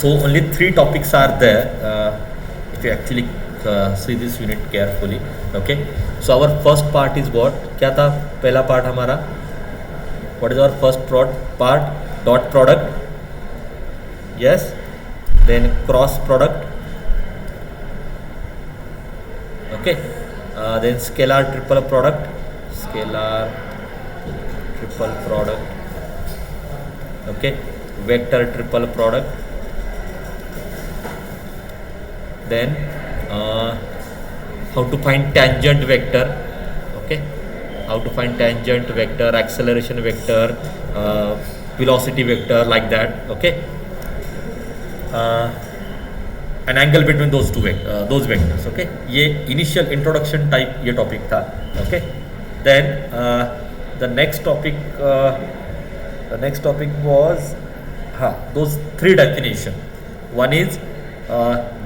So only 3 topics are there if you actually see this unit carefully. Okay, so our first part is what? क्या था पहला part हमारा? What is our first part? Dot product. Yes. Then cross product. Okay. Then scalar triple product. Scalar triple product. Okay. Vector triple product. Then how to find tangent vector. Okay, how to find tangent vector, acceleration vector, velocity vector, like that. Okay, an angle between those vectors. Okay, ये initial introduction type ये topic था. Okay, then the next topic was those 3 definition. One is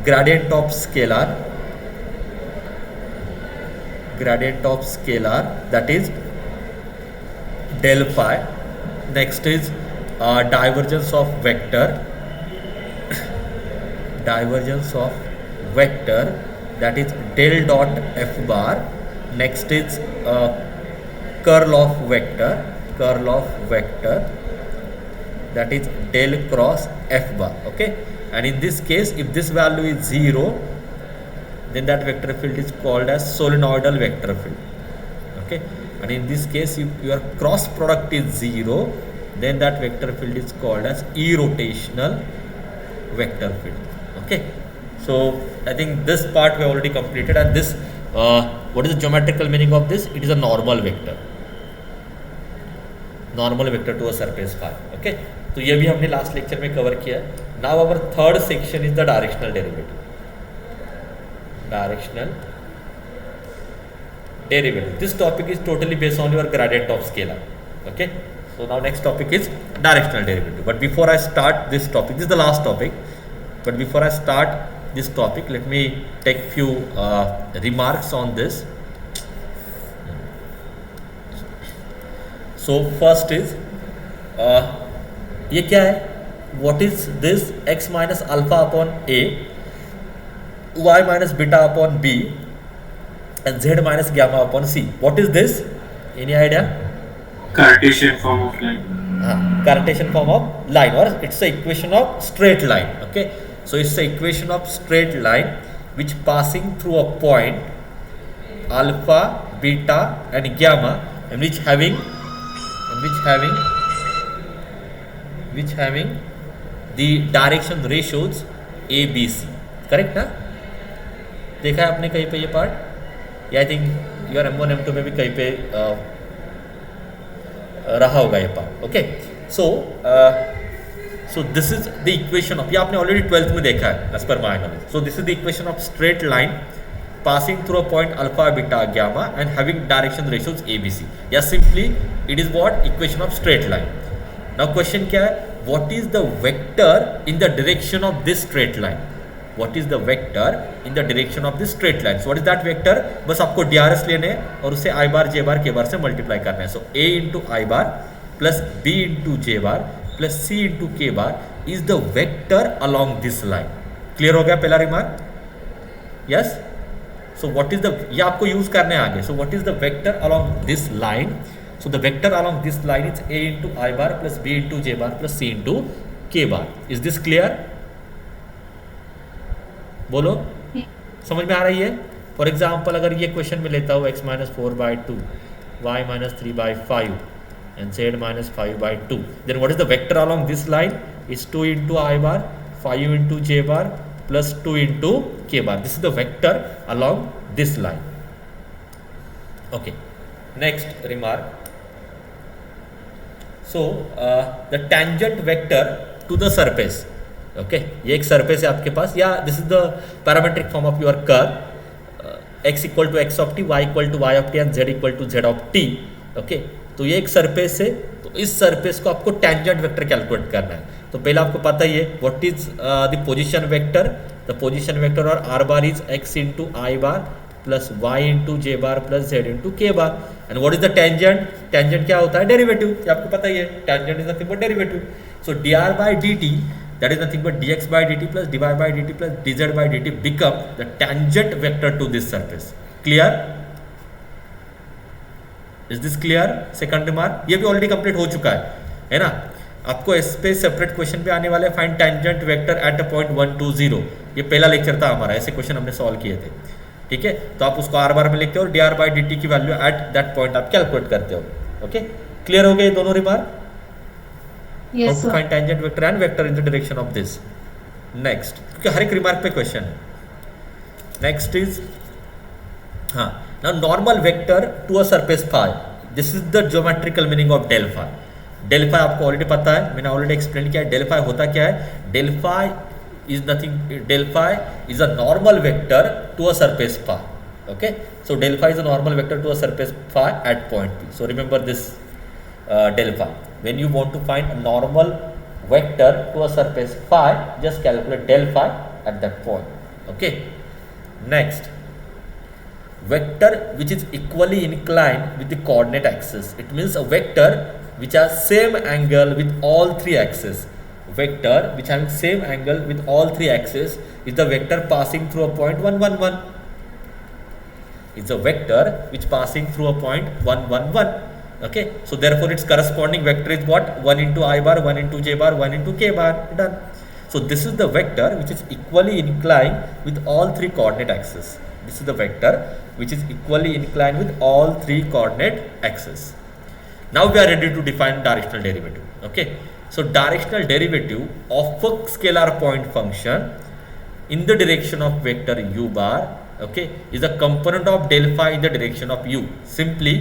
gradient of scalar, that is del phi. Next is divergence of vector, that is del dot f bar. Next is curl of vector, that is del cross f bar. Okay, and in this case, if this value is 0, then that vector field is called as solenoidal vector field. Okay, and in this case, if your cross product is 0, then that vector field is called as irrotational vector field. Okay, so I think this part we already completed, and this what is the geometrical meaning of this? It is a normal vector to a surface phi. Okay, तो ये भी हमने last lecture में cover किया है. Now our third section is the directional derivative. This topic is totally based on your gradient of scalar. Okay, so now next topic is directional derivative. But before I start this topic, this is the last topic. But before I start this topic, let me take few remarks on this. So first is ये क्या है? What is this? X minus alpha upon A, Y minus beta upon B, and Z minus gamma upon C. What is this? Any idea? Cartesian form of line. Cartesian form of line, or it's the equation of straight line. Okay, so it's the equation of straight line which passing through a point alpha, beta, and gamma, and which having the direction ratios A, B, C. Correct ना? देखा है आपने कहीं पे ये part? या I think your M1 M2 में भी कहीं पे रहा होगा ये part. Okay, so this is the equation of, ये आपने ऑलरेडी 12th में देखा है as per my knowledge. So this is the equation of straight line passing through a point alpha, beta, gamma, and having direction ratios A, B, C. या simply it is what? Equation of straight line. Now question क्या है? What is the vector in the direction of this straight line? So what is that vector? बस आपको DRS लेने हैं और उसे I bar, J bar, K bar से multiply करना है. So A into I bar plus B into J bar plus C into K bar is the vector along this line. Clear हो गया पहला remark? Yes. So what is the, ये आपको use करने आगे. So what is the vector along this line? So the vector along this line is A into I bar plus B into J bar plus C into K bar. Is this clear? बोलो, समझ में आ रही है? For example अगर ये question में लेता हूँ x minus 4/2, y minus 3/5 and z minus 5/2, then what is the vector along this line? Is 2 into I bar, 5 into J bar plus 2 into K bar. This is the vector along this line. Okay, next remark. So the tangent vector to the surface. Okay, ये एक surface है आपके पास, या this is the parametric form of your curve. X equal to x of t, y equal to y of t, and z equal to z of t. Okay, तो ये एक surface है, तो इस surface को आपको tangent vector calculate करना है. तो पहले आपको पता ही है what is the position vector. The position vector or r bar is x into I bar plus y into j bar plus z into k bar. And what is the tangent? Tangent क्या होता है? Derivative. ये आपको पता ही है, tangent is nothing but derivative. So dr by dt that is nothing but dx by dt plus dy by dt plus dz by dt become the tangent vector to this surface. Clear? Is this clear? Second remark ये भी already complete हो चुका है ना. आपको इस पे separate question भी आने वाले हैं. Find tangent vector eight a point 1 2 0. ये पहला लेक्चर था हमारा, ऐसे क्वेश्चन हमने सॉल्व किए थे. ठीक है, तो आप उसको आर बार में लिखते हो और D R by D T की वैल्यू एट दैट पॉइंट आप कैलकुलेट करते हो. ओके, क्लियर हो गए ये दोनों remark? Yes, How to sir. find tangent vector and vector in the direction of this. Next, क्योंकि हर एक रिमार्क पे क्वेश्चन है. Next is हाँ, now normal vector to a surface phi. This is the geometrical meaning of del phi. Del phi आपको already पता है, मैंने already explain किया है. del phi होता क्या है? del phi is nothing. del phi is a normal vector to a surface phi. Okay, so del phi is a normal vector to a surface phi at point P. So remember this del phi. When you want to find a normal vector to a surface phi, just calculate del phi at that point. Okay. Next, vector which is equally inclined with the coordinate axis. It means a vector which has same angle with all three axes. Vector which having same angle with all three axes is the vector passing through a point 1 1 1. It's a vector which passing through a point 1 1 1. Okay, so therefore its corresponding vector is what? 1 into I bar, 1 into j bar, 1 into k bar. Done. So this is the vector which is equally inclined with all three coordinate axes. This is the vector which is equally inclined with all three coordinate axes. Now we are ready to define directional derivative. Okay, so directional derivative of a scalar point function in the direction of vector u bar, okay, is a component of del phi in the direction of u. Simply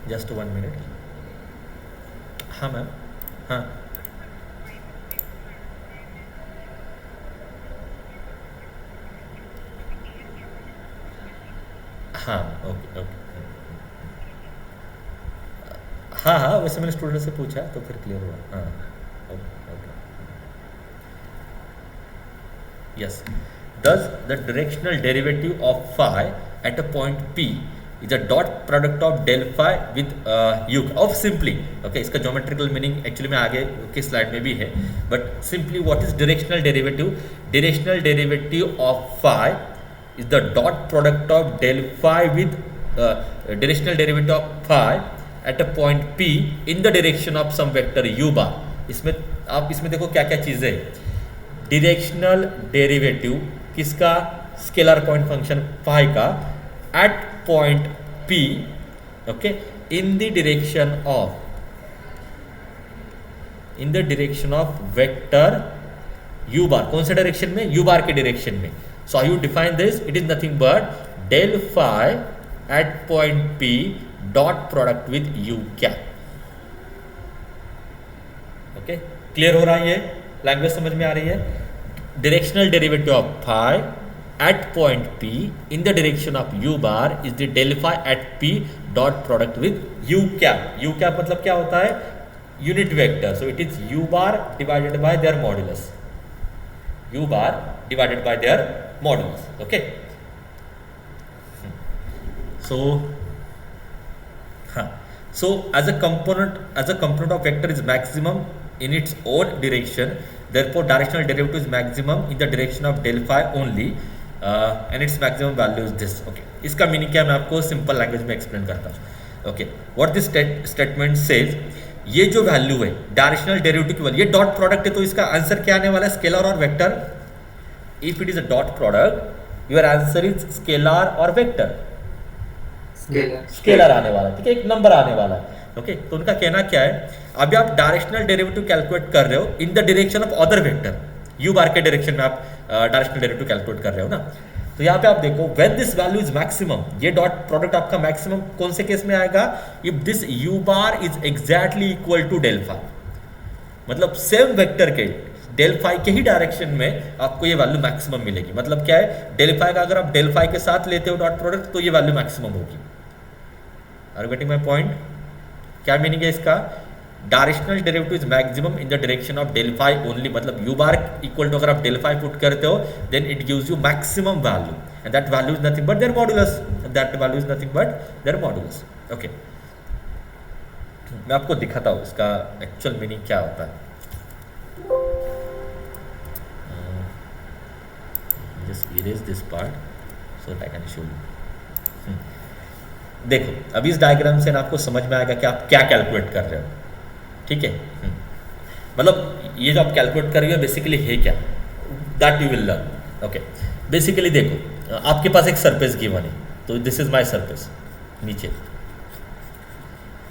just 1 minute. हाँ ma'am, हाँ हाँ okay okay हाँ हाँ, वैसे मैंने student से पूछा तो फिर क्लियर हुआ. हाँ okay okay. Yes, thus the directional derivative of phi at a point P is a dot product of del phi with u of simply. Okay, इसका geometrical meaning actually में आगे के slide में भी है, but simply what is directional derivative? Directional derivative of phi is the dot product of del phi with directional derivative of phi at a point P in the direction of some vector u bar. इसमें आप इसमें देखो क्या क्या चीज़ें हैं. Directional derivative किसका? Scalar point function phi का at point P. Okay, in the direction of vector U bar. कौन से डायरेक्शन में? यू बार के डायरेक्शन में. So I U define this, it is nothing but del phi at point P dot product with you cap. Okay, clear हो रहा है? ये language समझ में आ रही है? Directional derivative of phi at point P in the direction of you bar is the del phi at P dot product with you cap. U cap मतलब क्या होता है? Unit vector. So it is U bar divided by their modulus. U bar divided by their modulus. Okay, so हाँ, so as a component of vector is maximum in its own direction, therefore directional derivative is maximum in the direction of del phi only, and its maximum value is this. Okay, इसका meaning क्या है मैं आपको simple language में explain करता हूँ. Okay, what this statement says, ये जो वैल्यू है डायरेक्शनल डेरिवेटिव की वैल्यू, ये डॉट प्रोडक्ट है, तो इसका आंसर क्या आने वाला है? स्केलर और vector. If it is a dot product, your answer is scalar और वेक्टर. स्केलर आने वाला है, ठीक है, एक नंबर आने वाला है. ओके, तो उनका कहना क्या है? अभी आप डायरेक्शनल डेरिवेटिव कैलकुलेट कर रहे हो in the direction of other vector. U bar के डायरेक्शन में आप डायरेक्शनल डेरिवेटिव कैलकुलेट कर रहे हो ना. तो यहाँ पे आप देखो, when this value is maximum, ये डॉट प्रोडक्ट आपका मैक्सिमम कौन से केस में आएगा? If this U bar is exactly equal to del phi. मतलब सेम वेक्टर के डेल फाई के ही डायरेक्शन में आपको ये वैल्यू मैक्सिमम मिलेगी. मतलब क्या है? डेल फाई का अगर आप डेल फाई के साथ लेते हो डॉट प्रोडक्ट तो ये वैल्यू मैक्सिमम होगी. Are you getting my point? क्या मीनिंग है इसका? Directional derivative is maximum in the direction of del phi only. मतलब यू बार इक्वल टू अगर आप डेल फाई पुट करते हो then it gives you maximum value, and that value is nothing but their modulus. That value is nothing but their modulus. Okay, मैं आपको दिखाता हूँ इसका एक्चुअल मीनिंग क्या होता है। Just erase this part so that I can show you. देखो अभी इस डायग्राम से ना आपको समझ में आएगा कि आप क्या कैलकुलेट कर रहे हो, ठीक है। मतलब ये जो आप कैलकुलेट कर रहे हो बेसिकली है क्या, that you will learn. Okay, basically देखो आपके पास एक सरफेस गिवन है, तो दिस इज माय सरफेस, नीचे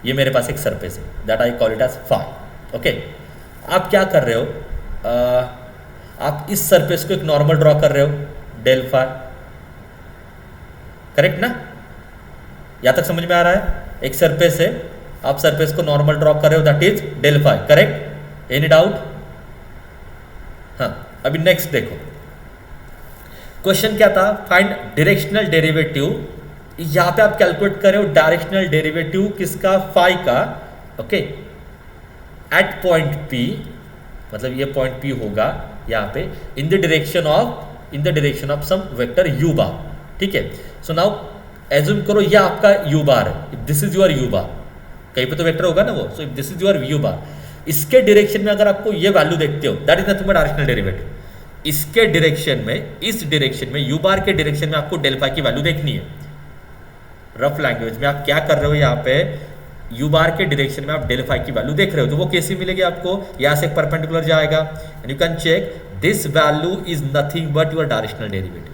ये मेरे पास एक सरफेस है, that I call it as phi. Okay, आप क्या कर रहे हो, आप इस सरफेस को एक नॉर्मल ड्रॉ कर रहे हो डेल फाई, करेक्ट ना? यहाँ तक समझ में आ रहा है? एक सरफेस है, आप सरफेस को नॉर्मल ड्रॉ कर रहे हो, that is del phi, correct? Any doubt? हाँ, अभी नेक्स्ट देखो क्वेश्चन क्या था, फाइंड डायरेक्शनल डेरिवेटिव। यहाँ पे आप कैलकुलेट कर रहे हो डायरेक्शनल डेरिवेटिव किसका, फाई का, ओके, एट पॉइंट पी, मतलब ये पॉइंट पी होगा यहाँ पे, in the direction of some vector U bar, ठीक है। सो नाउ एज्यूम करो ये आपका यू बार है, this is your U bar, कहीं पे तो वेक्टर होगा ना वो, so if this is your U bar, इसके डायरेक्शन में अगर आपको ये वैल्यू देखते हो, that is nothing but directional derivative. इसके डायरेक्शन में, इस डायरेक्शन में, यू बार के डायरेक्शन में आपको डेल फाई की वैल्यू देखनी है। रफ लैंग्वेज में आप क्या कर रहे हो, यहाँ पे यू बार के डायरेक्शन में आप डेल फाई की वैल्यू देख रहे हो, तो वो कैसी मिलेगी आपको, यहाँ से परपेंडिकुलर जाएगा, and you can check this value is nothing but your directional derivative.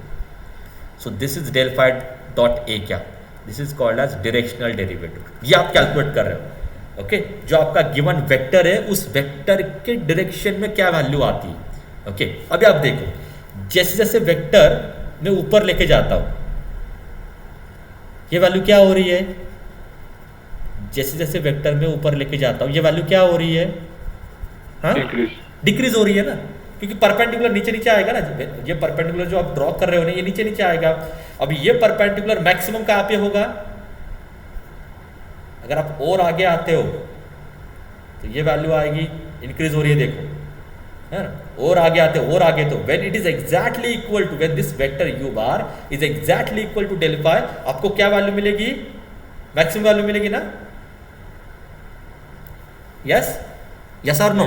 So this is del phi dot A, क्या, this is called as directional derivative. ये आप कैलकुलेट कर रहे हो, ओके। जो आपका गिवन वेक्टर है, उस वेक्टर के डायरेक्शन में क्या वैल्यू आती है, ओके। अभी आप देखो, जैसे जैसे वेक्टर मैं ऊपर लेके जाता हूं, ये वैल्यू क्या हो रही है, जैसे जैसे वेक्टर में ऊपर लेके जाता हूं, ये वैल्यू क्या हो रही है, हाँ, डिक्रीज हो रही है ना, क्योंकि परपेंडिकुलर नीचे नीचे आएगा ना, ये परपेंडिकुलर जो आप ड्रॉ कर रहे हो ना, ये नीचे नीचे आएगा। अब ये परपेंडिकुलर मैक्सिमम कहाँ पे होगा, अगर आप और आगे आते हो तो ये वैल्यू आएगी, इंक्रीज हो रही है, देखो, है ना, और आगे आते हो और आगे, तो when it is exactly equal to, when this vector U bar is exactly equal to del phi, आपको क्या वैल्यू मिलेगी, मैक्सिमम वैल्यू मिलेगी ना, यस, यस और नो?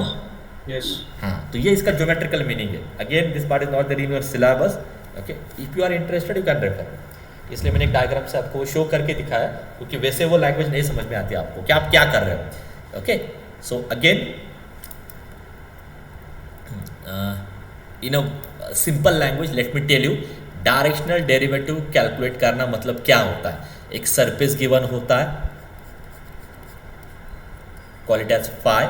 Yes. हाँ, तो ये इसका ज्योमेट्रिकल मीनिंग है। Again this part is not there in your syllabus, okay, if you are interested you can refer, इसलिए मैंने एक डायग्राम से आपको शो करके दिखाया, क्योंकि वैसे वो लैंग्वेज नहीं समझ में आती आपको कि आप क्या कर रहे हो, okay. So again in a simple language let me tell you, directional derivative calculate करना मतलब क्या होता है, एक सरफेस गिवन होता है, call it as phi,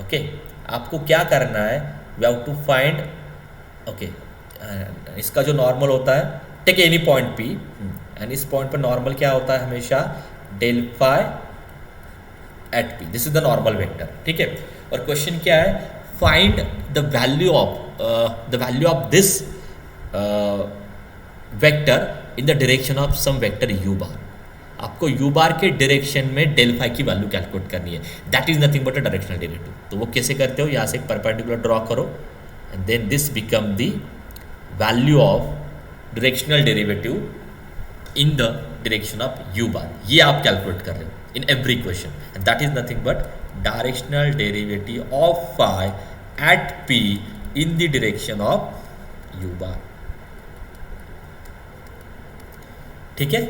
okay. आपको क्या करना है, we have to find, okay, इसका जो नॉर्मल होता है, take any point P, and इस पॉइंट पर नॉर्मल क्या होता है हमेशा, del phi at P, this is the normal vector, ठीक है। और क्वेश्चन क्या है, find the value of this vector in the direction of some vector U bar. आपको यू बार के डायरेक्शन में डेल फाई की वैल्यू कैलकुलेट करनी है, that is nothing but a directional derivative. तो वो कैसे करते हो, यहाँ से एक परपेंडिकुलर ड्रॉ करो, and then this become the value of directional derivative in the direction of you bar. ये आप कैलकुलेट कर रहे हो in every question, and that is nothing but directional derivative of phi at P in the direction of you bar, ठीक है।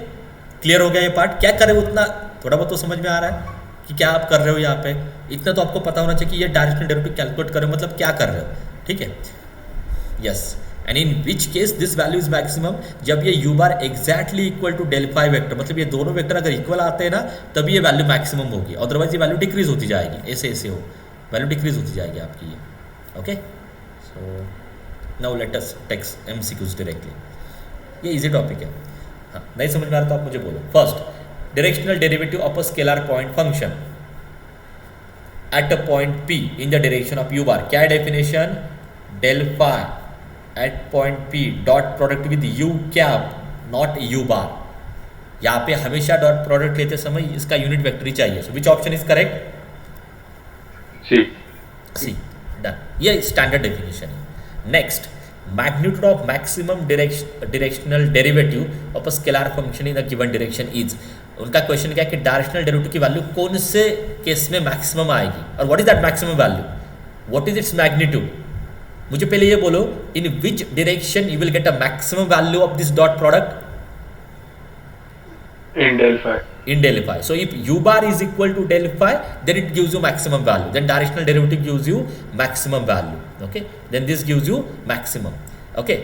Clear हो गया ये पार्ट? क्या कर रहे हो, उतना थोड़ा बहुत तो समझ में आ रहा है कि क्या आप कर रहे हो यहाँ पे, इतना तो आपको पता होना चाहिए कि ये डायरेक्शनल डेरिवेटिव कैलकुलेट कर रहे हो मतलब क्या कर रहे हो, ठीक है, yes. And in which case this value is maximum, जब ये U bar exactly equal to del phi vector, मतलब ये दोनों वेक्टर अगर इक्वल आते हैं ना, तभी ये वैल्यू मैक्सिमम होगी, अदरवाइज ये वैल्यू डिक्रीज होती जाएगी, ऐसे ऐसे हो वैल्यू डिक्रीज होती जाएगी आपकी ये, okay. So now let us take MCQs directly, ये इजी टॉपिक है, हाँ, नहीं समझ में आ रहा तो आप मुझे बोलो। First, directional derivative of a scalar point function at a point P in the direction of you bar, क्या है definition, del phi at point P dot product with you cap not u bar. यहाँ पे हमेशा dot product लेते समय इसका unit vector ही चाहिए, so which option is correct, C, done, ये स्टैंडर्ड डेफिनेशन है। Next, magnitude of maximum directional derivative of a scalar function in a given direction is, उनका क्वेश्चन क्या है कि डायरेक्शनल डेरिवेटिव की वैल्यू कौन से केस में मैक्सिमम आएगी और what is that maximum value, what is its magnitude. मुझे पहले ये बोलो, in which direction you will get a maximum value of this dot product In del phi. in del phi. So if u bar is equal to del phi, then it gives you maximum value. Then directional derivative gives you maximum value. Okay. Then this gives you maximum. Okay.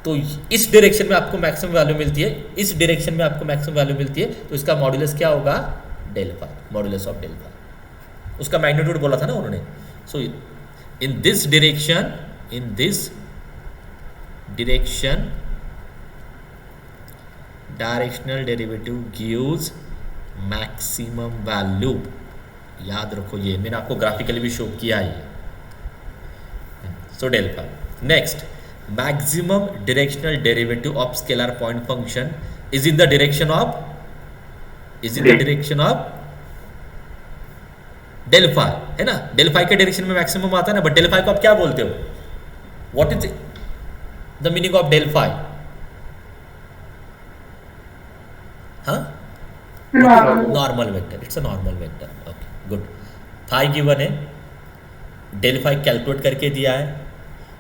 तो इस direction में आपको maximum value मिलती है, इस direction में आपको maximum value मिलती है, तो इसका मॉड्यूलस क्या होगा, del phi, modulus of del phi. उसका मैग्नीट्यूड बोला था ना उन्होंने। So in this direction directional derivative gives maximum value. याद रखो, ये मैंने आपको ग्राफिकली भी शो किया है। So del phi. Next, maximum directional derivative of scalar point function is in the direction of del phi, है ना। डेल फाई के डायरेक्शन में मैक्सिमम आता है ना, बट डेल फाई को आप क्या बोलते हो, what is the meaning of del phi? हाँ, normal vector, it's a normal vector. Okay, good. Phi given है, डेल फाई कैलकुलेट करके दिया है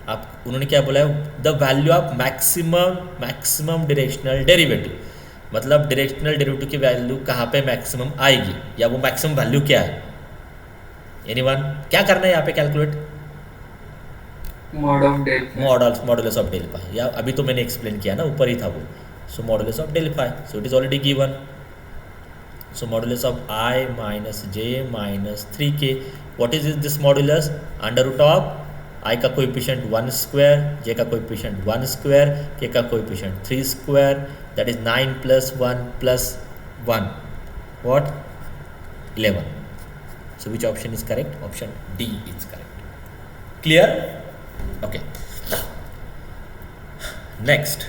आप, उन्होंने क्या बोला है, the value of maximum directional derivative, मतलब डायरेक्शनल डेरिवेटिव की वैल्यू कहाँ पे मैक्सिमम आएगी, या वो मैक्सिमम वैल्यू क्या है। एनीवन, क्या करना है यहाँ पे calculate? Modulus of del phi, या अभी तो मैंने एक्सप्लेन किया ना, ऊपर ही था वो। So modulus of del phi, so it is already given. So modulus of I minus J minus 3K, what is this modulus? Under root of I का कोएफिशिएंट 1 स्क्वायर, J का कोएफिशिएंट 1 स्क्वायर, K का coefficient 3 square, that is 9 plus 1 plus 1, what, 11। So which option is correct? Option D is correct. Clear? Okay. Next,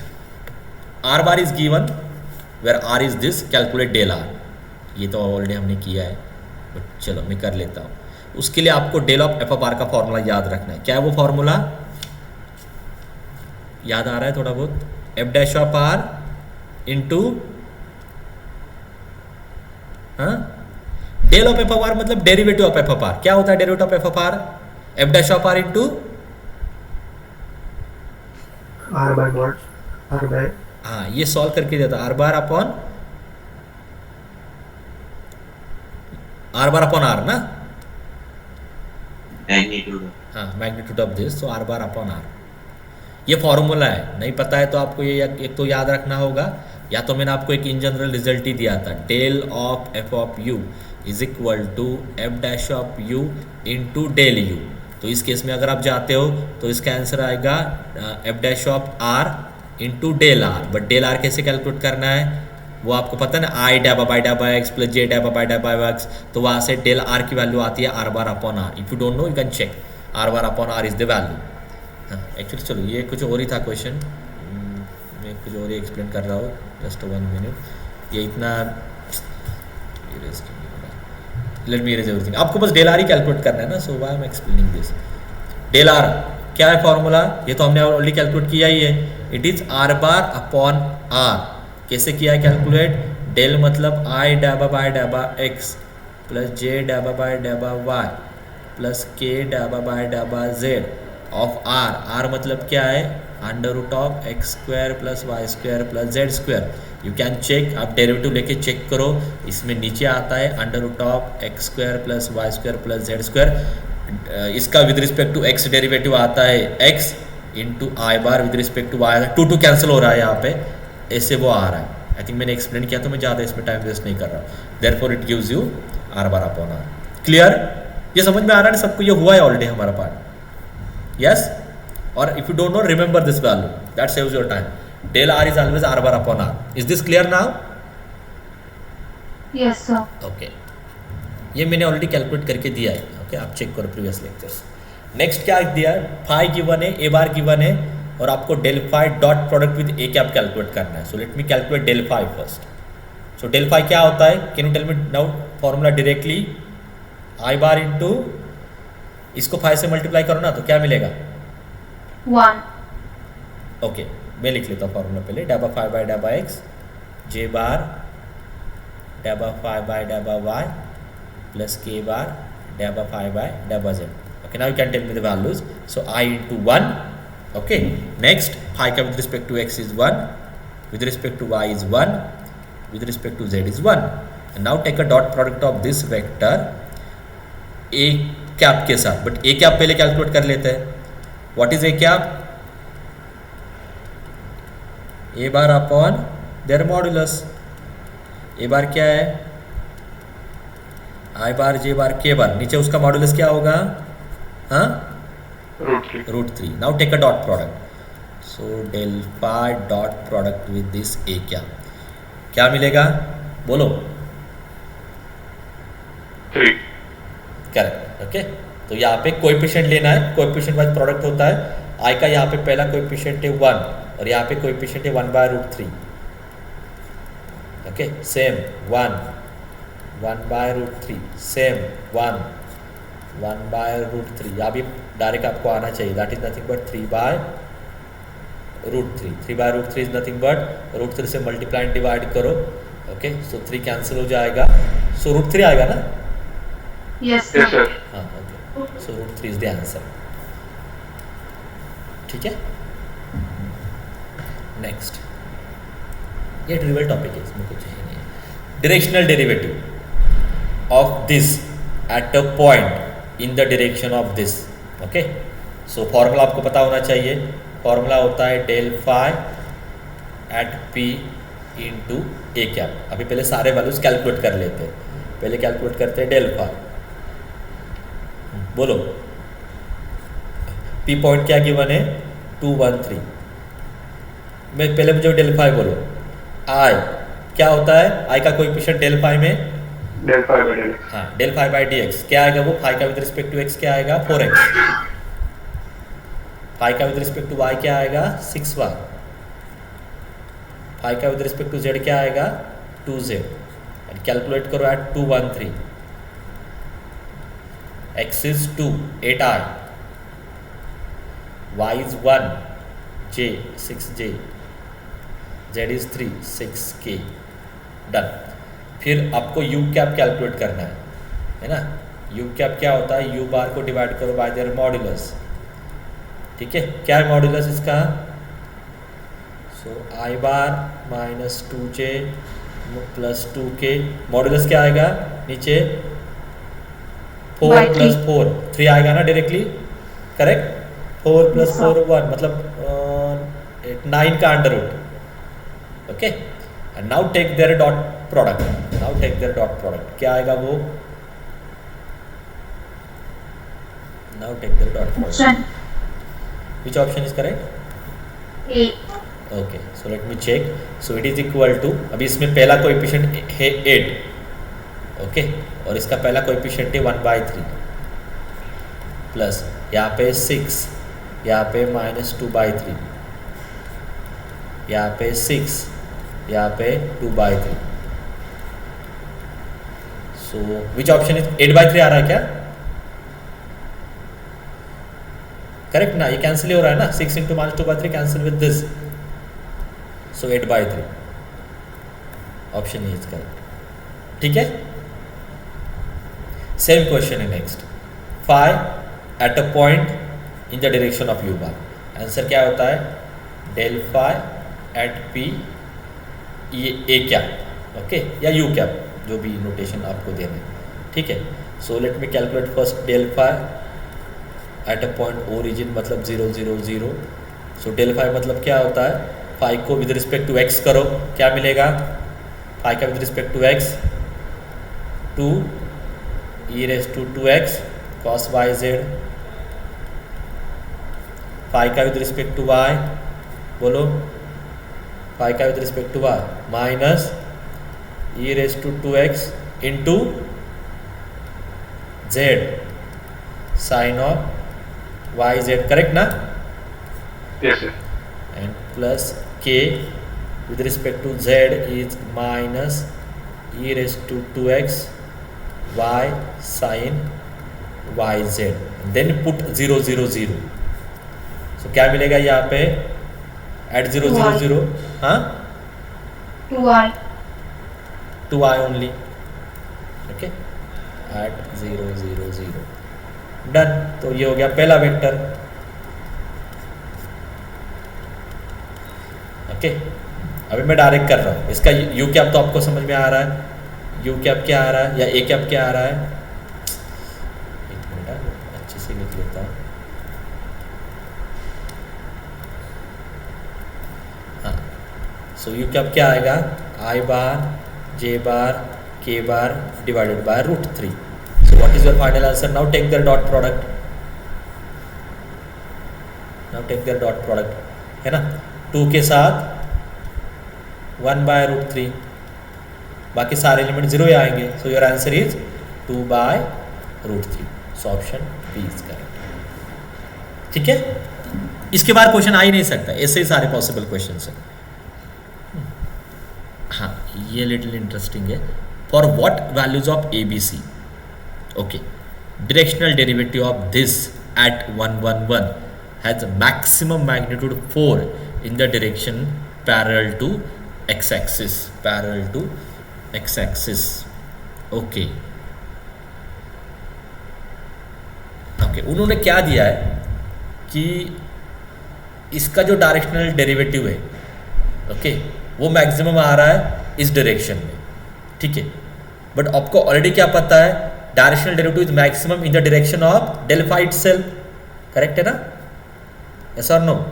R bar is given where R is this, calculate del R। ये तो already हमने किया है, but चलो मैं कर लेता हूँ। उसके लिए आपको del of F of R का फॉर्मूला याद रखना है। क्या है वो फॉर्मूला? याद आ रहा है थोड़ा बहुत? F dash of R into, हाँ, del of F of R मतलब derivative of F of R. क्या होता है derivative of F of R? F dash of R into R by not, R by, हाँ, ये सॉल्व करके देता are bar upon are ना, हाँ, मैग्नीट्यूड ऑफ दिस, तो आर बार अपॉन आर। ये फॉर्मूला है, नहीं पता है तो आपको ये एक तो याद रखना होगा, या तो मैंने आपको एक इन जनरल रिजल्ट ही दिया था, del of F of U is equal to F dash of U into del U. तो इस केस में अगर आप जाते हो तो इसका आंसर आएगा F dash of R into del R. But del R कैसे कैलकुलेट करना है वो आपको पता है ना, आई डैबा बाय एक्स प्लस जे डैबा बाय एक्स, तो वहाँ से डेल आर की वैल्यू आती है R bar upon R. If you don't know you can check, R bar upon R is the value. हाँ, एक्चुअली चलो ये कुछ और ही था क्वेश्चन, मैं कुछ और ही एक्सप्लेन कर रहा हूँ, जस्ट 1 मिनट। ये इतना लेट मी इरेज एवरीथिंग, आपको बस डेल आर ही कैलकुलेट करना है ना, so why I am explaining this. Del R क्या है फॉर्मूला, ये तो हमने ऑलरेडी कैलकुलेट किया ही है, it is R bar upon R. कैसे किया है कैलकुलेट? डेल मतलब आई डैबा बाय डैबा एक्स प्लस जे डैबा बाय डैबा वाई प्लस के डैबा बाय डैबा जेड ऑफ आर। आर मतलब क्या है? Under root of X square plus Y square plus Z square. You can check, आप डेरिवेटिव लेके चेक करो, इसमें नीचे आता है under root of X square plus Y square plus Z square. इसका with respect to X derivative आता है X into I bar, with respect to Y, two cancel हो रहा है यहाँ पे, ऐसे वो आ रहा है। आई थिंक मैंने एक्सप्लेन किया तो मैं ज़्यादा इसमें टाइम वेस्ट नहीं कर रहा हूँ। Therefore it gives you R bar upon R. Clear? ये समझ में आ रहा है सबको? ये हुआ है ऑलरेडी हमारा पार्ट, यस। और if you don't know, remember this value, that saves your time. Del R is always R bar upon R. Is this clear now? Yes, sir. Okay, ये मैंने ऑलरेडी कैलकुलेट करके दिया है। Okay, आप check करो previous lectures. Next क्या दिया है? फाई गिवन है, ए बार गिवन है, और आपको del phi dot product with A cap calculate करना है। So let me calculate del phi first. सो डेल फाई क्या होता है? Can you tell me now formula directly? I bar into, इसको फाई से मल्टीप्लाई करो ना, तो क्या मिलेगा? 1. ओके, मैं लिख लेता हूँ फॉर्मूला पहले, डैबा फाई बाय डैबा एक्स जे बार डैबा फाइव बाय डैबा वाई प्लस के बार डैबा फाइव बाय डैबा Z. Okay, now you can tell me the values. So I into 1. Okay, next phi ka with respect to x is 1, with respect to y is 1, with respect to z is 1. And now take a dot product of this vector a cap के साथ. But a cap पहले calculate कर लेते हैं. What is a cap? a bar upon their modulus. a bar क्या है? i bar j bar k bar. नीचे उसका मॉडुलस क्या होगा? हाँ, root 3. Now take a dot product. So del phi dot product with this a क्या मिलेगा? बोलो. 3. करेक्ट. ओके, तो यहाँ पे कोएफिशिएंट लेना है. कोएफिशिएंट वाइज प्रोडक्ट होता है. i का यहाँ पे पहला कोएफिशिएंट है 1 और यहाँ पे कोएफिशिएंट है 1 by root 3. Okay, same 1 by root 3, same 1 by root 3. यहाँ भी डायरेक्ट आपको आना चाहिए. That is nothing but 3 by root 3. 3 by root 3 is nothing but root 3 से मल्टीप्लाई एंड डिवाइड करो. ओके, सो 3 कैंसिल हो जाएगा. सो रूट 3 आएगा ना? Yes, Yes, sir. sir. हाँ, okay. So root 3 is the answer. ठीक है. नेक्स्ट, ये ट्रिवियल टॉपिक है, इसमें कुछ है नहीं. Directional derivative of this at a point in the direction of this. Okay, so formula आपको पता होना चाहिए. फॉर्मूला होता है del phi at P into A cap. अभी पहले सारे वैल्यूज कैलकुलेट कर लेते हैं. पहले कैलकुलेट करते हैं डेल फाई. बोलो, पी पॉइंट क्या गिवन है? 2 1 3. मैं पहले मुझे डेल फाई बोलो. आई क्या होता है? आई का कोएफिशिएंट डेल फाई में Del phi by del x. हाँ, del phi by D X क्या आएगा? वो फाई का विद रिस्पेक्ट टू एक्स क्या आएगा? 4x. फाई का विद रिस्पेक्ट टू वाई क्या आएगा? 6y. फाई का विद रिस्पेक्ट टू जेड क्या आएगा? 2z. एंड कैलकुलेट करो at 2 1 3. x is 2 8i, y is 1 j 6j, z is 3 6k. Done. फिर आपको यू कैप कैलकुलेट करना है ना? यू कैप क्या होता है? यू बार को डिवाइड करो बाय देयर मॉड्यूलस. ठीक है, क्या है मॉड्यूलस इसका? So I bar minus 2j plus 2k. Modulus क्या आएगा नीचे? 4 By प्लस 3. 4 3 आएगा ना डायरेक्टली. करेक्ट. 4 प्लस 4 1 मतलब 9 का under root. Okay, and now take their dot product. Now take their dot product. क्या आएगा वो? Now take their dot product. Option Which option is correct? A. Okay, so let me check. So it is equal to, अभी इसमें पहला coefficient है 8. Okay, और इसका पहला कोएफिशिएंट है 1 बाई 3 प्लस यहाँ पे 6, यहाँ पे माइनस 2 बाई 3, यहाँ पे 6, यहाँ पे 2 by 3. So which option is 8 by 3 आ रहा है क्या? करेक्ट ना? ये कैंसिल ही हो रहा है ना? 6 into minus 2 by 3 cancel with this. So 8 by 3 option is correct. ठीक है. सेम क्वेश्चन है next. Phi at a point in the direction of you bar. Answer क्या होता है? डेल फाई एट पी ये ए कैप. ओके, या U cap, जो भी नोटेशन आपको देना है. ठीक है. So let me calculate first del phi at a point origin मतलब 0 0 0. सो डेल फाई मतलब क्या होता है? फाई को विद रिस्पेक्ट टू एक्स करो. क्या मिलेगा? फाई का with respect to X 2 e raise to 2x cos yz. Phi का विद रिस्पेक्ट टू y बोलो. फाई का with respect to y minus e raise to 2x into z sine of yz. Correct ना? Yes, sir. And plus k with respect to z is minus e raised to 2x y sin yz. Then put 0 0 0. So क्या मिलेगा यहाँ पे? At 0 0 0. हाँ, 2i. 2i only. Okay, eight 0 0 0. Done. तो ये हो गया पहला वेक्टर. ओके, अभी मैं डायरेक्ट कर रहा हूँ. इसका यू कैप तो आपको समझ में आ रहा है. यू कैप क्या आ रहा है या ए कैप क्या आ रहा है? एक मिनट, अच्छे से लिख लेता हूँ. हाँ, सो यू कैप क्या आएगा? आई बार जे बार के bar divided by √3. So what is your final answer? Now take their dot product. Now take their dot product, है ना. 2 के साथ 1 बाय √3, बाकी सारे एलिमेंट 0 ही आएंगे. So your answer is 2 by √3. So option B is correct. ठीक है, इसके बाद क्वेश्चन आ ही नहीं सकता. ऐसे ही सारे पॉसिबल क्वेश्चन है. हाँ, ये लिटिल इंटरेस्टिंग है. For what values of A B C, okay, directional derivative of this at 1 1 1 has maximum magnitude 4 in the direction parallel to x-axis. Parallel to x-axis. Okay. Okay. उन्होंने क्या दिया है कि इसका जो डायरेक्शनल डेरिवेटिव है, okay, वो मैक्सिमम आ रहा है इस डायरेक्शन में. ठीक है, बट आपको ऑलरेडी क्या पता है? Directional derivative is maximum in the direction of del phi itself. Correct है ना? यस और नो?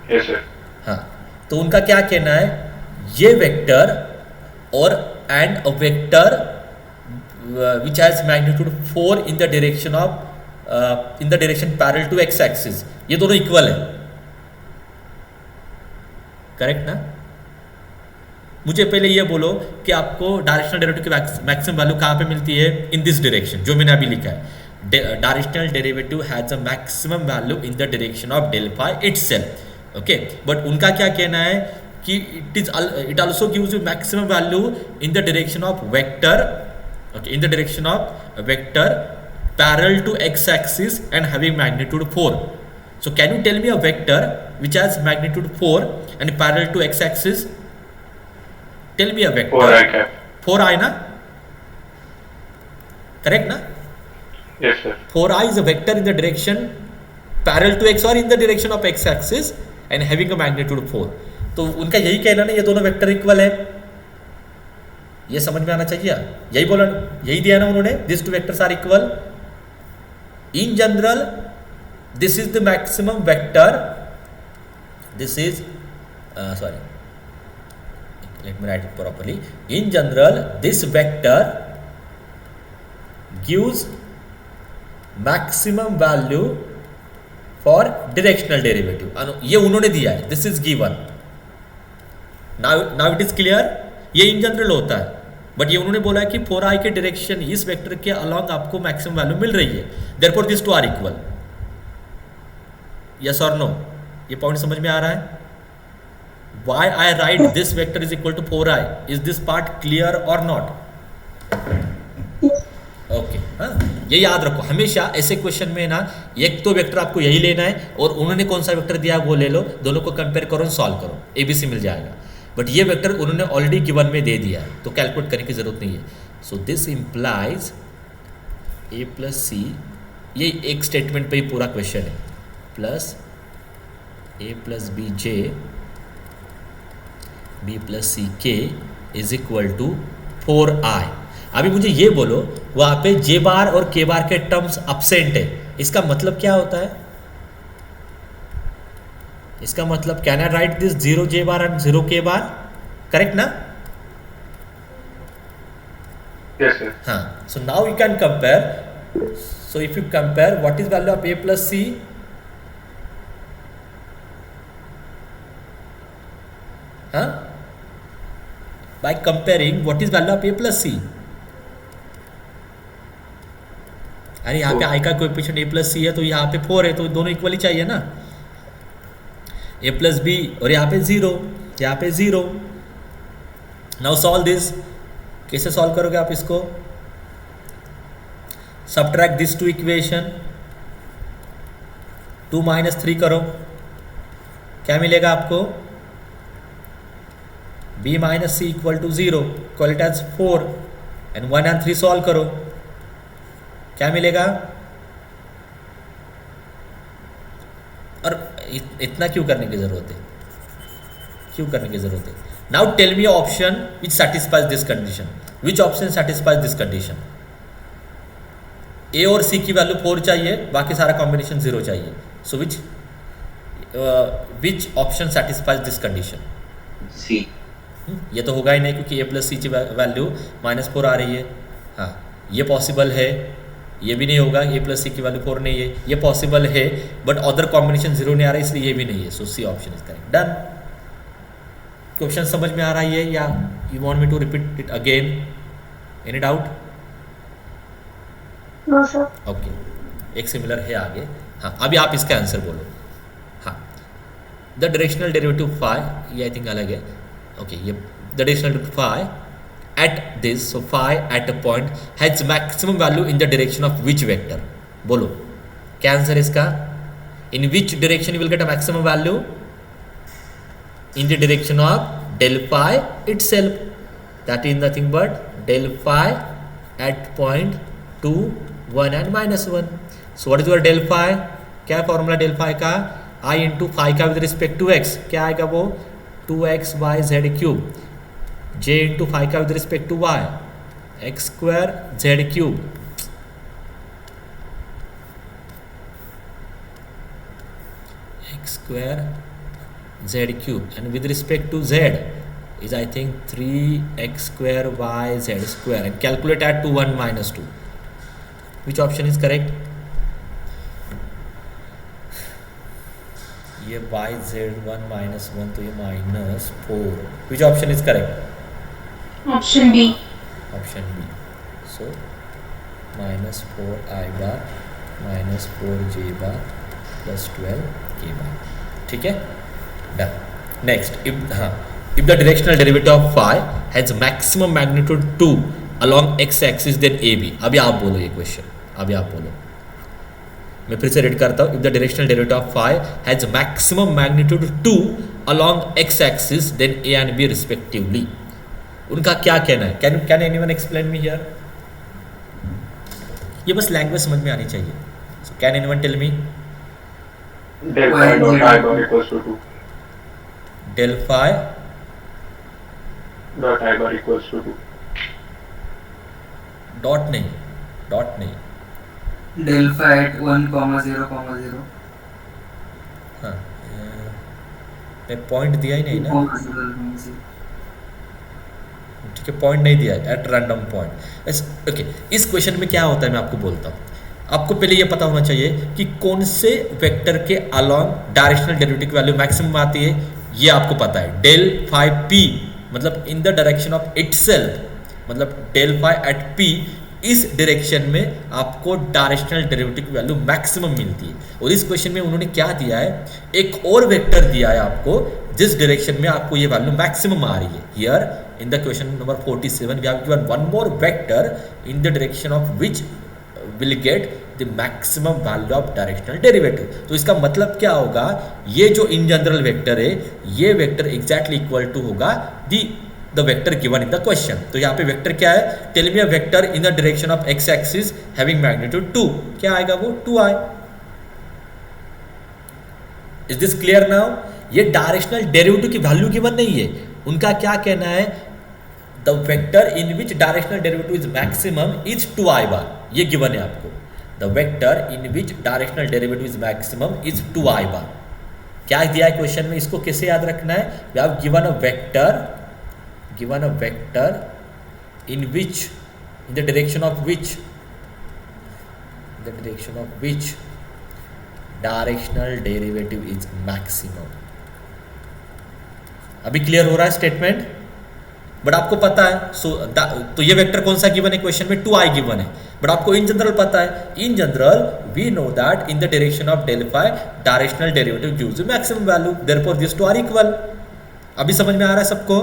Yes, sir. हाँ, तो उनका क्या कहना है? ये वेक्टर और and a vector which has magnitude 4 in the direction of in the direction parallel to X axis, ये दोनों इक्वल है. करेक्ट ना? मुझे पहले ये बोलो कि आपको डायरेक्शनल डेरिवेटिव की मैक्सिमम वैल्यू कहाँ पे मिलती है? इन दिस डायरेक्शन, जो मैंने अभी लिखा है. Directional derivative has a maximum value in the direction of del phi itself. Okay, but उनका क्या कहना है कि it also gives you maximum value in the direction of vector. Okay, in the direction of vector parallel to X axis and having magnitude 4. So can you tell me a vector which has magnitude 4 and parallel to X axis? Tell me a vector. 4i cap. 4i ना? Correct ना? Yes, sir. 4i is a vector in the direction parallel to x or in the direction of x axis and having a magnitude 4. तो उनका यही कहना ना, ये दोनों vector equal है. ये समझ में आना चाहिए. यही बोला, यही दिया ना उन्होंने. This two vectors are equal. In general this is the maximum vector. This is sorry, let me write it properly. In general this vector gives maximum value for directional derivative. ये उन्होंने दिया है. This is given. Now it is clear. ये in general होता है, but ये उन्होंने बोला है कि 4i के डायरेक्शन इस वेक्टर के अलॉन्ग आपको मैक्सिमम वैल्यू मिल रही है. Therefore this two are equal. Yes और नो? ये पॉइंट समझ में आ रहा है? Why I write this vector is equal to 4i? Is this part clear or not? Okay, हाँ, ये याद रखो हमेशा. ऐसे क्वेश्चन में ना, एक तो वेक्टर आपको यही लेना है और उन्होंने कौन सा वेक्टर दिया वो ले लो. दोनों को कंपेयर करो, सॉल्व करो, एबीसी मिल जाएगा. बट ये वेक्टर उन्होंने ऑलरेडी गिवन में दे दिया है, तो कैलकुलेट करने की जरूरत नहीं है. So this implies A plus C. ये एक स्टेटमेंट पे ही पूरा क्वेश्चन है. Plus A plus B J B plus C K is equal to 4i. अभी मुझे ये बोलो, वहाँ पे जे बार और के बार के टर्म्स अब्सेंट है. इसका मतलब क्या होता है? इसका मतलब can I write this 0 J bar and 0 K bar? Correct ना? Yes, sir. हाँ, so now you can compare. So if you compare what is value of A plus C, हाँ, by comparing what is value of a plus c. अरे यहाँ पे i का coefficient a plus सी है, तो यहाँ पे 4 है, तो दोनों इक्वली चाहिए ना. a प्लस बी और यहाँ पे 0, यहाँ पे 0. Now solve this. कैसे सॉल्व करोगे आप इसको? Subtract this two equation. 2 - 3 करो, क्या मिलेगा आपको? b माइनस C equal to 0, call it as 4 and 1 and 3 solve करो, क्या मिलेगा? और इतना क्यों करने की जरूरत है? क्यों करने की जरूरत है? Now tell me option which satisfies this condition. Which option satisfies this condition? A और सी की वैल्यू 4 चाहिए, बाकी सारा कॉम्बिनेशन 0 चाहिए. So which option satisfies this condition? C. ये तो होगा ही नहीं क्योंकि ए प्लस सी की वैल्यू -4 आ रही है. हाँ, ये पॉसिबल है. ये भी नहीं होगा, ए प्लस सी की वैल्यू 4 नहीं है. ये पॉसिबल है बट अदर कॉम्बिनेशन 0 नहीं आ रहा है, इसलिए ये भी नहीं है. So C option is correct. Done. Question समझ में आ रहा है या you want me to repeat it again? Any doubt? No sir. Okay, एक सिमिलर है आगे. हाँ, अभी आप इसका आंसर बोलो. हाँ, द डायरेक्शनल डेरिवेटिव फाई, ये आई थिंक अलग है. ओके, ये the directional derivative phi at this, so phi at a point has maximum value in the direction of which vector? बोलो क्या आंसर है इसका? In which direction you will get a maximum value? In the direction of del phi itself. That is nothing but del phi at point 2, 1 and -1. So what is your del phi? क्या formula del phi का? I into phi का with respect to x, क्या आएगा वो? 2x y z cube. j into five का with respect to y, X square Z cube. X square Z cube and with respect to z is I think 3x square y z square and calculate at 2 1 minus 2. Which option is correct? ये y z 1 minus 1 तो ये -4. Which option is correct? Option B. Option B. So -4 I bar -4 j bar plus 12 k bar. ठीक है, done. Next, if the directional derivative of phi has maximum magnitude 2 along x axis then AB. अभी आप बोलो ये question, अभी आप बोलो. मैं फिर से रीड करता हूँ. if the directional derivative of phi has maximum magnitude 2 along x axis then A and B respectively. उनका क्या कहना है? Can anyone explain me here? ये बस लैंग्वेज समझ में आनी चाहिए. So can anyone tell me? Del phi dot I bar equals to 2. Del phi Dot I bar equals to 2. Dot नहीं, डॉट नहीं. Del phi at 1,0,0. हाँ, मैं पॉइंट दिया ही नहीं ना. ठीक है, पॉइंट नहीं दिया है, एट रैंडम पॉइंट. ओके, इस क्वेश्चन में क्या होता है मैं आपको बोलता हूँ. आपको पहले ये पता होना चाहिए कि कौन से वेक्टर के अलॉन्ग डायरेक्शनल डेरिवेटिव की वैल्यू मैक्सिमम आती है. ये आपको पता है. डेल फाई पी मतलब इन द डायरेक्शन ऑफ इटसेल्फ, मतलब डेल फाई एट पी, इस डायरेक्शन में आपको डायरेक्शनल डेरिवेटिव की वैल्यू मैक्सिमम मिलती है. और इस क्वेश्चन में उन्होंने क्या दिया है? एक और वेक्टर दिया है आपको जिस डायरेक्शन में आपको ये वैल्यू मैक्सिमम आ रही है. Here in the question number 47 we have given one more vector in the direction of which will get the maximum value of directional derivative. तो इसका मतलब क्या होगा? ये जो इन जनरल वेक्टर है, ये वेक्टर एग्जैक्टली इक्वल टू होगा the vector given in the question. तो यहाँ पे वेक्टर क्या है? Tell me a vector in the direction of X axis having magnitude 2. क्या आएगा वो? 2i. Is this clear now? ये डायरेक्शनल डेरिवेटिव की वैल्यू गिवन नहीं है. उनका क्या कहना है? The vector in which directional derivative is maximum is 2i bar. ये given है आपको. The vector in which directional derivative is maximum is 2i bar. क्या दिया है क्वेश्चन में? इसको कैसे याद रखना है? We have given a vector in which, in the direction of which directional derivative is maximum. अभी क्लियर हो रहा है स्टेटमेंट? बट आपको पता है तो ये वेक्टर कौन सा गिवन है क्वेश्चन में? 2i गिवन है. बट आपको इन जनरल पता है, in general we know that in the direction of del phi directional derivative gives maximum value, therefore this two are equal. अभी समझ में आ रहा है सबको?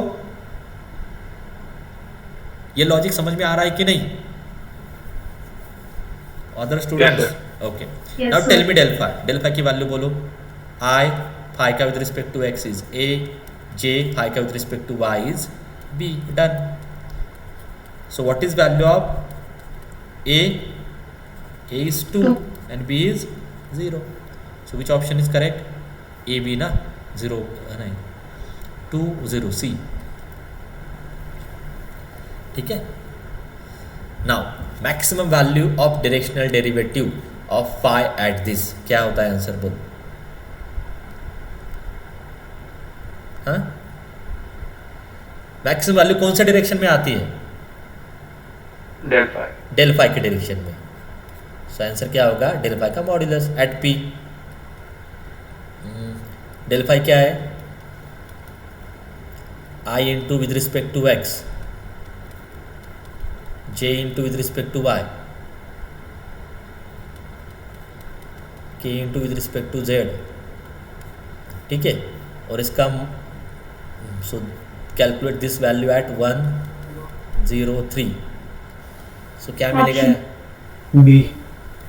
ये लॉजिक समझ में आ रहा है कि नहीं? Other students? Okay, now tell me del phi की वैल्यू बोलो. i फाई का with respect to x is a, j phi का with respect to y is b. Done. So what is value of a? A is 2 and b is 0. So which option is correct? A, b ना 0 नहीं 2 0 C. ठीक है. Now maximum value of directional derivative of phi at this क्या होता है answer बोल. हाँ, maximum value कौन सा डायरेक्शन में आती है? Del phi. डेल फाई के डायरेक्शन में. सो आंसर क्या होगा? डेल फाई का modulus at P. Del phi क्या है? I into with respect to X, J into with respect to Y, K into with respect to Z. ठीक है. और इसका so calculate this value at 103. सो क्या मिलेगा? B.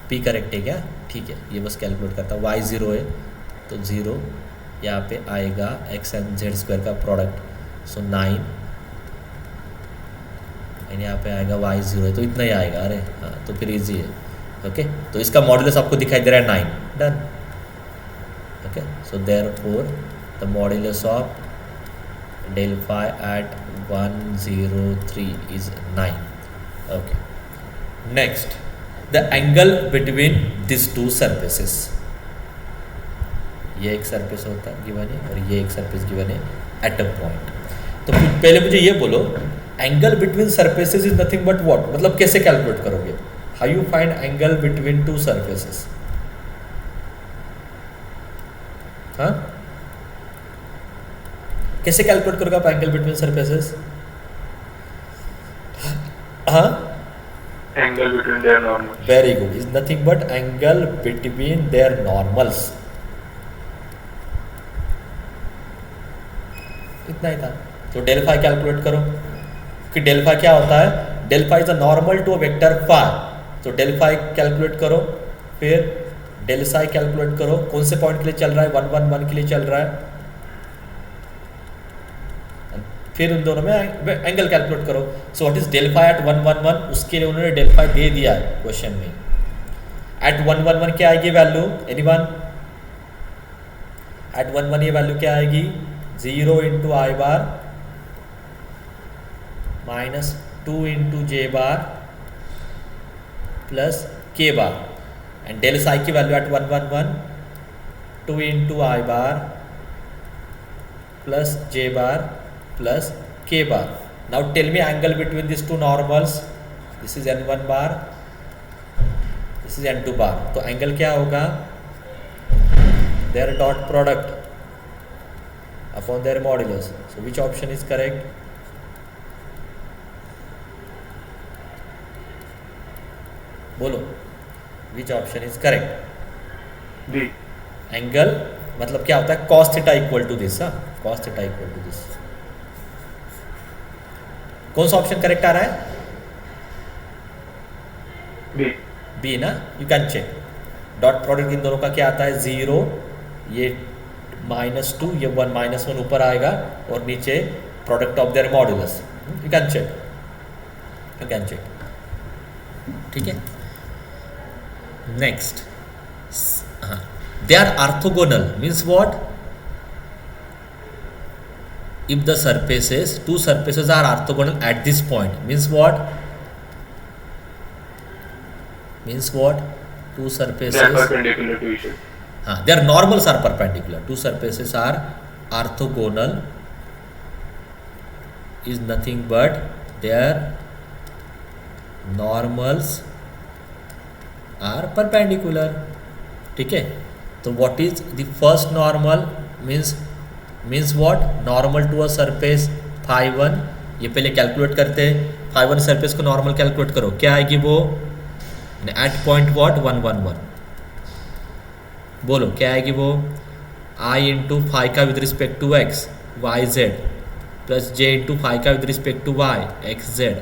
पी करेक्ट है क्या? ठीक है. ये बस कैलकुलेट करता हूँ. वाई 0 है तो 0 यहाँ पे आएगा एक्स एंड जेड स्क्वायर का प्रोडक्ट. सो 9 एंड यहाँ पे आएगा वाई 0 है तो इतना ही आएगा. अरे हाँ, तो फिर इजी है. ओके. तो इसका मॉड्यूलस आपको दिखाई दे रहा है 9. Done. Okay. So therefore the modulus of del phi at 103 is 9. Okay. Next, the angle between these two surfaces. ये एक सरफेस होता है गिवन है और ये एक सरफेस गिवन है एट अ पॉइंट. तो पहले मुझे ये बोलो, angle between surfaces is nothing but what, मतलब कैसे कैलकुलेट करोगे? How you find angle between two surfaces? हाँ, कैसे कैलकुलेट करोगे आप एंगल बिटवीन सरफेसेस? हाँ, Angle between their normals. Very good. Is nothing but angle between their normals. इतना ही था. तो डेल फाई कैलकुलेट करो कि डेल फाई क्या होता है. Del phi is a normal to a vector phi. तो डेल फाई कैलकुलेट करो, फिर डेल साई कैलकुलेट करो. कौन से पॉइंट के लिए चल रहा है? 1 1 1 के लिए चल रहा है. फिर उन दोनों में एंगल कैलकुलेट करो. So what is del phi at 1 1 1? उसके लिए उन्होंने डेल फाई दे दिया है क्वेश्चन में. एट 1 1 1 क्या आएगी वैल्यू? एनीवन? एट 1 1 ये वैल्यू क्या आएगी? 0 into I bar minus 2 into J bar plus K bar. And del psi की value eight 1 1 1 2 into I bar plus J bar plus k bar. Now tell me angle between these two normals. This is n1 bar, this is n2 bar. तो angle क्या होगा? their dot product upon their modulus. So which option is correct? बोलो, which option is correct? B. Angle मतलब क्या होता है? cos theta equal to this. हाँ, cos theta equal to this. कौन सा ऑप्शन करेक्ट आ रहा है? B. बी ना. You can check. Dot product in दोनों का क्या आता है? 0, ये -2, ये 1 -1 ऊपर आएगा और नीचे product of their modulus. You can check, you can check. ठीक है. नेक्स्ट, हाँ, they are orthogonal means what? If the surfaces, two surfaces are orthogonal at this point, means what? Means what? Two surfaces. They are perpendicular to each other. Their normals are perpendicular. Two surfaces are orthogonal is nothing but their normals are perpendicular. ठीक है. तो what is the first normal? means what? Normal to a surface phi 1. ये पहले calculate करते हैं. Phi 1 surface को normal calculate करो. क्या आएगी वो? At point what? 1 1 1. बोलो क्या आएगी वो? आई इंटू फाई का with respect to X Y Z plus J into phi का with respect to Y X Z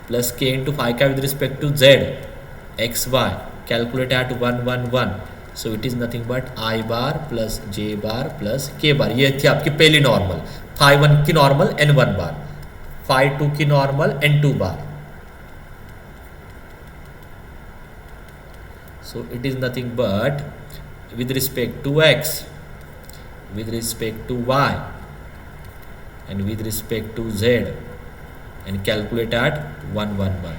plus K into phi का with respect to Z X Y. Calculate at 1 1 1. So it is nothing but I bar plus J bar plus K बार. ये थी आपकी पहली normal. Phi 1 की normal n1 बार, phi 2 की normal n2 bar. So it is nothing but with respect to x, with respect to y, and with respect to z, and calculate at 1 1 1.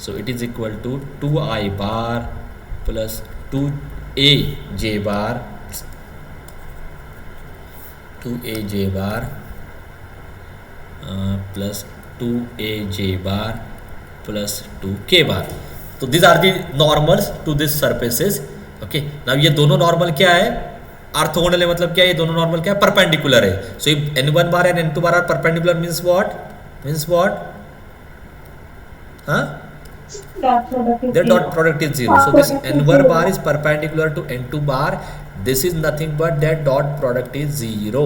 So it is equal to 2i bar plus 2aj bar, 2aj bar plus 2aj bar plus 2k bar. तो these are the normals to this surfaces. Okay, now ये दोनों normal क्या है, orthogonal है. मतलब क्या है, ये दोनों नॉर्मल क्या है, परपेंडिकुलर है. So if n1 bar and n2 bar are perpendicular means what हाँ, Dot product is their zero. dot product is 0. So this n1 bar is perpendicular to n2 bar. This is nothing but their dot product is 0.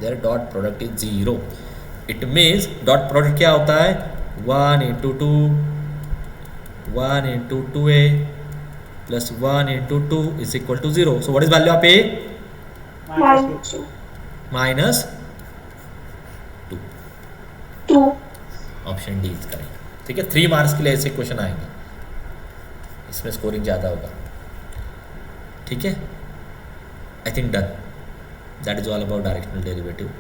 Their dot product is 0. It means dot product क्या होता है, 1 into 2, 1 into 2a plus 1 into 2 is equal to 0. So what is value of a? Minus Minus 2. 2. Option D is correct. ठीक है, 3 marks के लिए ऐसे question आएंगे, इसमें स्कोरिंग ज़्यादा होगा. ठीक है, I think done. That is all about directional derivative.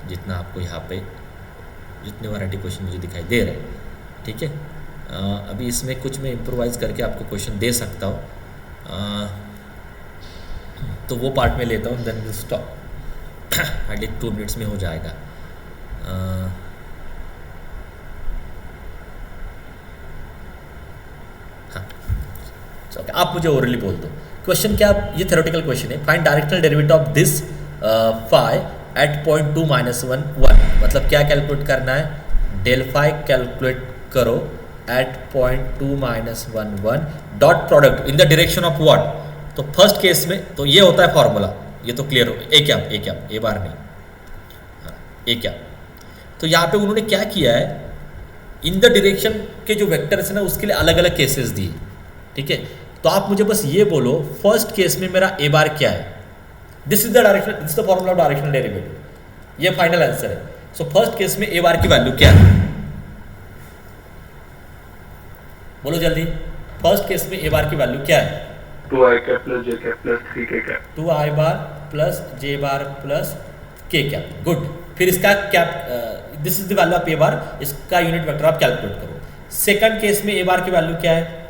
जितना आपको यहाँ पे जितने वैरायटी क्वेश्चन मुझे दिखाई दे रहे हैं. ठीक है, अभी इसमें कुछ मैं इम्प्रोवाइज़ करके आपको क्वेश्चन दे सकता हूँ, तो वो पार्ट में लेता हूँ, then will stop. Hardly 2 minutes में हो जाएगा. हाँ, ओके, आप मुझे ओरली बोल दो क्वेश्चन क्या. ये थ्योरेटिकल क्वेश्चन है. Find directional derivative of this phi at point 2 -1 1. मतलब क्या कैलकुलेट करना है, डेल फाई कैलकुलेट करो at point 2 -1 1. Dot product in the direction of what. तो फर्स्ट केस में तो ये होता है फॉर्मूला, ये तो क्लियर हो. ए बार नहीं, हाँ, ए क्या. तो यहाँ पे उन्होंने क्या किया है, इन द डायरेक्शन के जो वेक्टर्स है ना उसके लिए अलग अलग केसेस दिए. ठीक है, तो आप मुझे बस ये बोलो फर्स्ट केस में मेरा ए बार क्या है. This is the direction, this is the formula of directional derivative. ये फाइनल आंसर है. सो फर्स्ट केस में ए बार की वैल्यू क्या है, बोलो जल्दी. फर्स्ट केस में ए बार की वैल्यू क्या है, 2i cap plus j cap plus 3k cap. 2i bar plus J bar plus K cap. Good. फिर इसका cap, this is the value of A bar, इसका यूनिट वेक्टर आप calculate करो. Second case में A बार की value क्या है,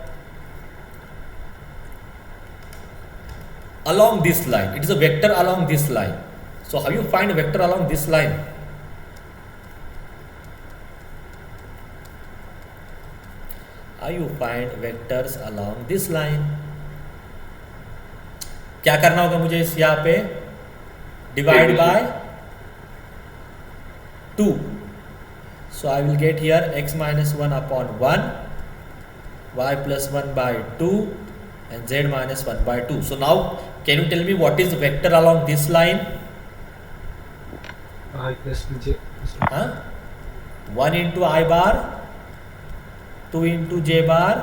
along this line. It is a vector along this line. So how you find vector along this line? How you find vectors along this line? क्या करना होगा मुझे इस यहाँ पे, divide by 2. So I will get here x minus 1 upon 1, y plus 1 by 2, and z minus 1 by 2. So now can you tell me what is the vector along this line? I plus j. Huh? 1 into I bar, 2 into j bar,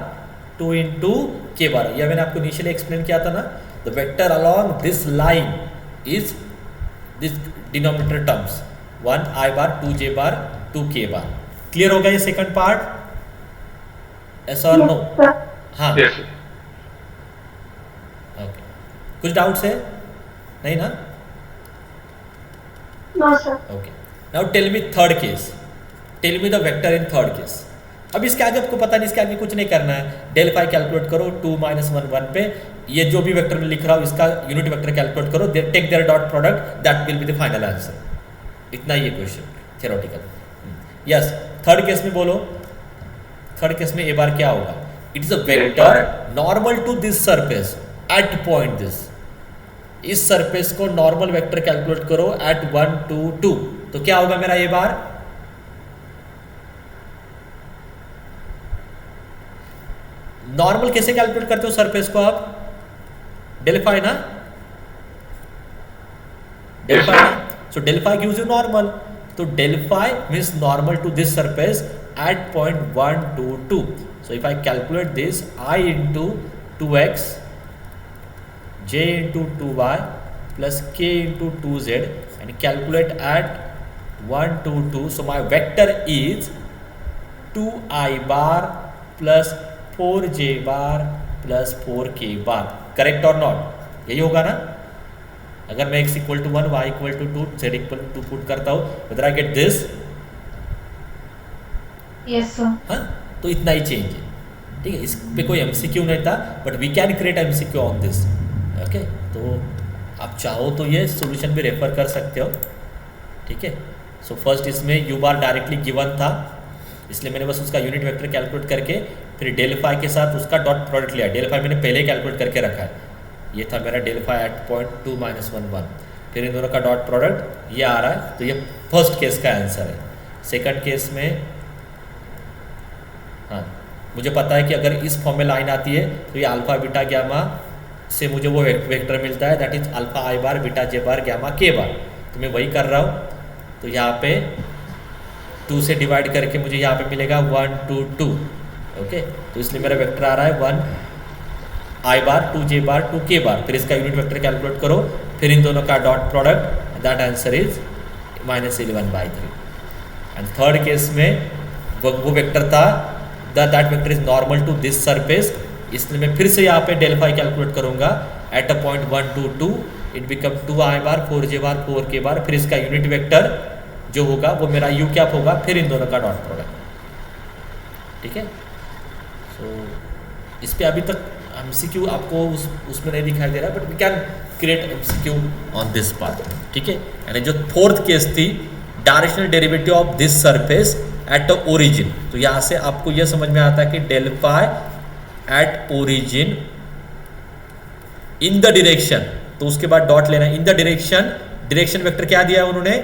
2 into k bar. यह मैंने आपको initially explain किया था ना. The vector along this line is this denominator terms, 1 I bar, 2 j bar, 2 k bar. Clear हो गया ये second part, yes or no? हाँ. Yes, sir. ओके, कुछ डाउट्स है नहीं ना. No, sir. Okay, now tell me third case. Tell me the vector in third case. अब इसके आगे आपको पता नहीं, इसके आगे कुछ नहीं करना है. डेल फाई कैलकुलेट करो 2 - 1 1 पे. ये जो भी वेक्टर में लिख रहा हूँ इसका यूनिट वेक्टर कैलकुलेट करो, take their dot product, that will be the final answer. इतना ही question theoretical. Yes, third case में बोलो. थर्ड केस में ए बार क्या होगा, it is a vector normal to this surface at point this. इस surface को normal vector calculate करो एट 1 2 2. तो क्या होगा मेरा ए बार, नॉर्मल कैसे कैलकुलेट करते हो सरफेस को आप, डेल फाई ना, डेल फाई ना. So del phi gives you normal. तो del phi means normal to this surface at point 1 2 2. So if I calculate this, I into 2x j into 2y plus k into 2z and calculate at 1 2 2. So my vector is 2i bar plus 4j bar plus 4k bar. Correct और not? यही होगा ना? अगर मैं x equal to 1 y equal to 2 z equal to 2 put करता हूँ, whether I get this? Yes, sir. हाँ, तो इतना ही चेंज है, ठीक है. इस पे कोई MCQ नहीं था, but we can create MCQ on this. Okay, तो आप चाहो तो ये सॉल्यूशन भी रेफर कर सकते हो, ठीक है. सो फर्स्ट इसमें u बार डायरेक्टली गिवन था, इसलिए मैंने बस उसका यूनिट वेक्टर कैलकुलेट करके फिर डेल फाई के साथ उसका डॉट प्रोडक्ट लिया. डेल फाई मैंने पहले कैलकुलेट करके रखा है, ये था मेरा डेल फाई एट पॉइंट 2 -1 1. फिर इन दोनों का डॉट प्रोडक्ट ये आ रहा है, तो ये फर्स्ट केस का आंसर है. सेकंड केस में हाँ, मुझे पता है कि अगर इस फॉर्म में लाइन आती है तो ये अल्फा बीटा गैमा से मुझे वो वेक्टर मिलता है, that is alpha I bar beta J bar gamma K bar. तो मैं वही कर रहा हूँ. तो यहाँ पे 2 से डिवाइड करके मुझे यहाँ पे मिलेगा 1 2 2. ओके, तो इसलिए मेरा वेक्टर आ रहा है 1 आई बार 2 जे बार 2 के बार. फिर इसका यूनिट वेक्टर कैलकुलेट करो, फिर इन दोनों का dot product, that answer is -11/3. And third case में वो वेक्टर था, that vector is normal to this surface, इसलिए मैं फिर से यहाँ पे डेल फाई कैलकुलेट करूँगा at a point 1 2 2. It become 2 I bar 4 J bar 4 K बार. फिर इसका यूनिट वेक्टर जो होगा वो मेरा यू कैप होगा, फिर इन दोनों का डॉट प्रोडक्ट, ठीक है. सो इस पे अभी तक MCQ आपको उसमें नहीं दिखाई दे रहा, but we can create MCQ on this part, ठीक है. यानी जो फोर्थ केस थी, directional derivative of this surface at the origin. तो यहाँ से आपको यह समझ में आता है कि del phi at origin in the direction, तो उसके बाद डॉट लेना. In the direction, direction vector क्या दिया है उन्होंने?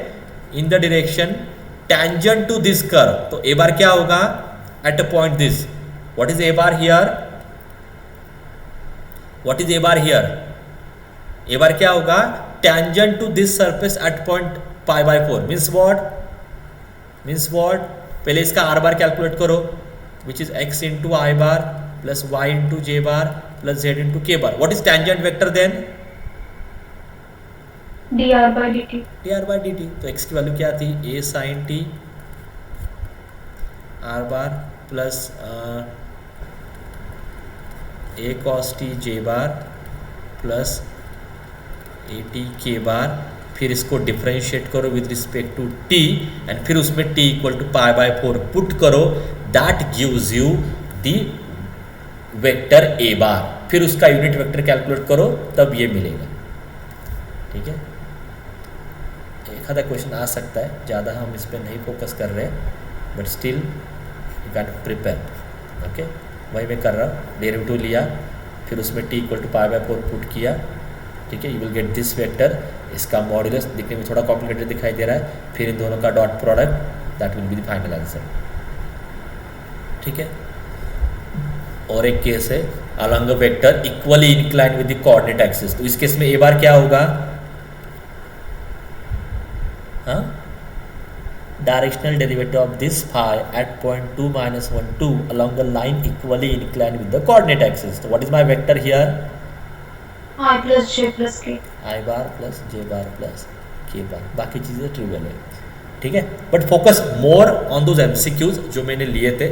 In the direction tangent to this curve. तो ए बार क्या होगा? At a point this. What is A bar here? What is A bar here? A bar क्या होगा? Tangent to this surface at point π/4. Means what? Means what? पहले इसका R बार calculate करो, which is x into I bar plus y into J bar plus z into K bar. What is tangent vector then? dr/dt. dr/dt. तो x की value क्या थी? a sin t r bar plus a cos t j bar plus a t k bar. फिर इसको differentiate करो with respect to t, and फिर उसमें t equal to π/4 put करो, that gives you the vector a bar. फिर उसका unit vector calculate करो, तब ये मिलेगा, ठीक है. एक आधा क्वेश्चन आ सकता है, ज़्यादा हम इस पर नहीं फोकस कर रहे हैं, but still you can prepare. Okay, वही मैं कर रहा हूँ. डेरिवेटिव लिया, फिर उसमें t इक्वल टू π/4 पुट किया, ठीक है. You will get this vector. इसका मॉड्यूलस दिखने में थोड़ा कॉम्प्लिकेटेड दिखाई दे रहा है. फिर इन दोनों का dot product, that will be the final answer, ठीक है. और एक केस है along a vector equally incline with the coordinate axis. तो इस केस में ए बार क्या होगा? हाँ, directional derivative of this phi at point 2 -1 2 along a line equally incline with the coordinate axis. तो what is my vector here? I plus j plus k. I bar plus J bar plus K बार. बाकी चीज़ें trivial है, ठीक है. But focus more on those MCQs जो मैंने लिए थे.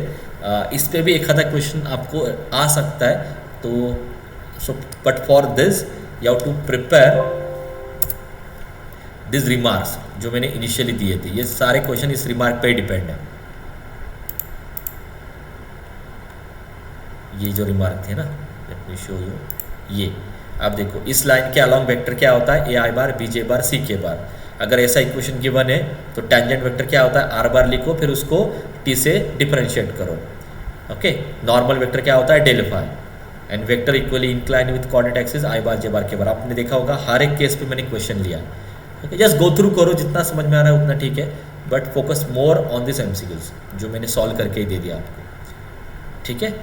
इस पे भी एक आधा क्वेश्चन आपको आ सकता है. तो so but for this you have to prepare this remarks जो मैंने इनिशियली दिए थे. ये सारे क्वेश्चन इस रिमार्क पे डिपेंड है. ये जो रिमार्क थे ना, लेट मी शो यू. ये अब देखो, इस लाइन के अलॉन्ग वेक्टर क्या होता है? ए आई बार बी जे बार सी के बार. अगर ऐसा इक्वेशन गिवन है तो टेंजेंट वेक्टर क्या होता है? आर बार लिखो, फिर उसको टी से डिफरेंशिएट करो. ओके, नॉर्मल वेक्टर क्या होता है? Del phi. And vector equally incline with coordinate axis i bar J bar के बार. आपने देखा होगा हर एक केस पे मैंने क्वेश्चन लिया. ओके, जस्ट गो थ्रू करो, जितना समझ में आ रहा है उतना ठीक है, but focus more on this MCQs जो मैंने सॉल्व करके ही दे दिया आपको, ठीक है.